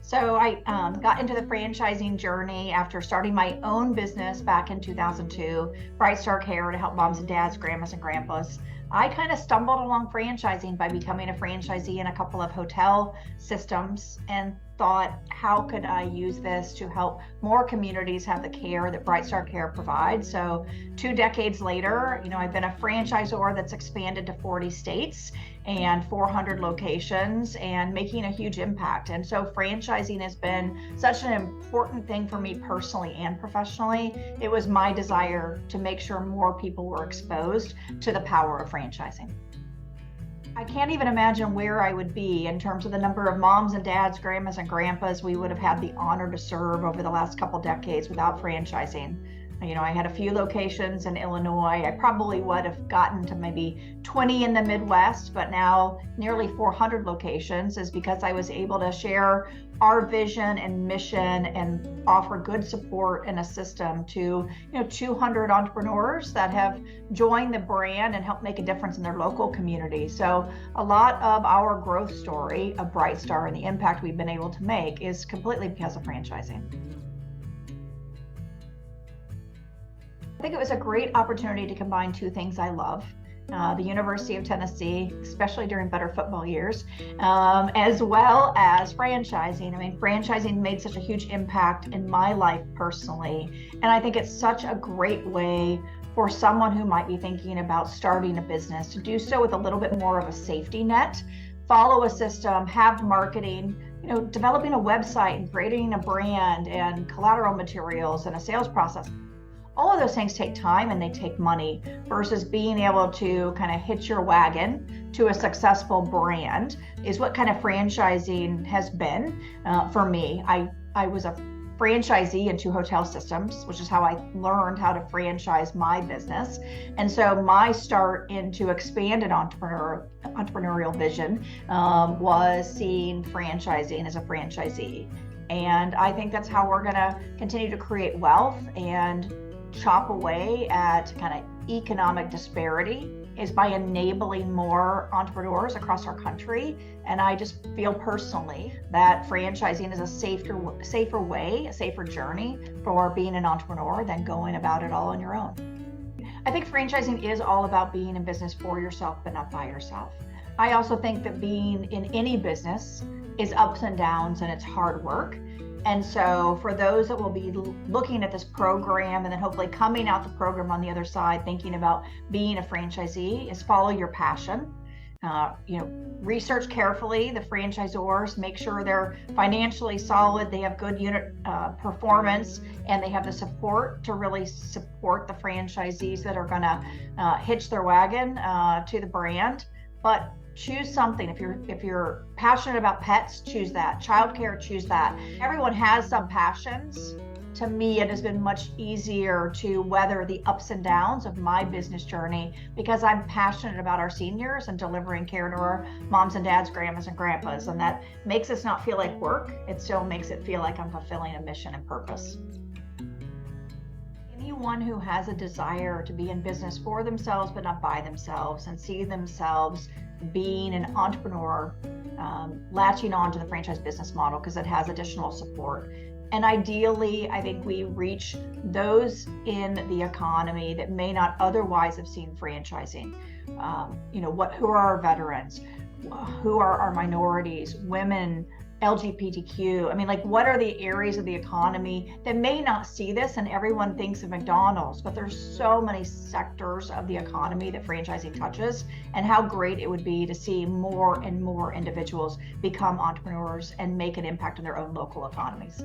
So I got into the franchising journey after starting my own business back in 2002, BrightStar Care, to help moms and dads, grandmas and grandpas. I kind of stumbled along franchising by becoming a franchisee in a couple of hotel systems and thought, how could I use this to help more communities have the care that BrightStar Care provides? So 2 decades later, I've been a franchisor that's expanded to 40 states and 400 locations and making a huge impact. And so franchising has been such an important thing for me personally and professionally. It was my desire to make sure more people were exposed to the power of franchising. I can't even imagine where I would be in terms of the number of moms and dads, grandmas and grandpas we would have had the honor to serve over the last couple decades without franchising. I had a few locations in Illinois. I probably would have gotten to maybe 20 in the Midwest, but now nearly 400 locations is because I was able to share our vision and mission and offer good support and a system to 200 entrepreneurs that have joined the brand and helped make a difference in their local community. So a lot of our growth story of BrightStar and the impact we've been able to make is completely because of franchising. I think it was a great opportunity to combine two things I love. The University of Tennessee, especially during better football years, as well as franchising. Franchising made such a huge impact in my life personally. And I think it's such a great way for someone who might be thinking about starting a business to do so with a little bit more of a safety net, follow a system, have marketing, developing a website and creating a brand and collateral materials and a sales process. All of those things take time and they take money versus being able to kind of hitch your wagon to a successful brand is what kind of franchising has been for me. I was a franchisee in 2 hotel systems, which is how I learned how to franchise my business. And so my start into expanded entrepreneurial vision was seeing franchising as a franchisee. And I think that's how we're going to continue to create wealth and chop away at kind of economic disparity is by enabling more entrepreneurs across our country. And I just feel personally that franchising is a safer way, a safer journey for being an entrepreneur than going about it all on your own. I think franchising is all about being in business for yourself, but not by yourself. I also think that being in any business is ups and downs and it's hard work. And so for those that will be looking at this program and then hopefully coming out the program on the other side, thinking about being a franchisee, is follow your passion. Research carefully the franchisors, make sure they're financially solid, they have good unit performance, and they have the support to really support the franchisees that are going to hitch their wagon to the brand. But choose something. If you're passionate about pets, choose that. Childcare, choose that. Everyone has some passions. To me, it has been much easier to weather the ups and downs of my business journey because I'm passionate about our seniors and delivering care to our moms and dads, grandmas and grandpas. And that makes us not feel like work. It still makes it feel like I'm fulfilling a mission and purpose. Anyone who has a desire to be in business for themselves but not by themselves and see themselves being an entrepreneur, latching on to the franchise business model because it has additional support. And ideally, I think we reach those in the economy that may not otherwise have seen franchising. Who are our veterans? Who are our minorities, women, LGBTQ? What are the areas of the economy that may not see this? And everyone thinks of McDonald's, but there's so many sectors of the economy that franchising touches, and how great it would be to see more and more individuals become entrepreneurs and make an impact in their own local economies.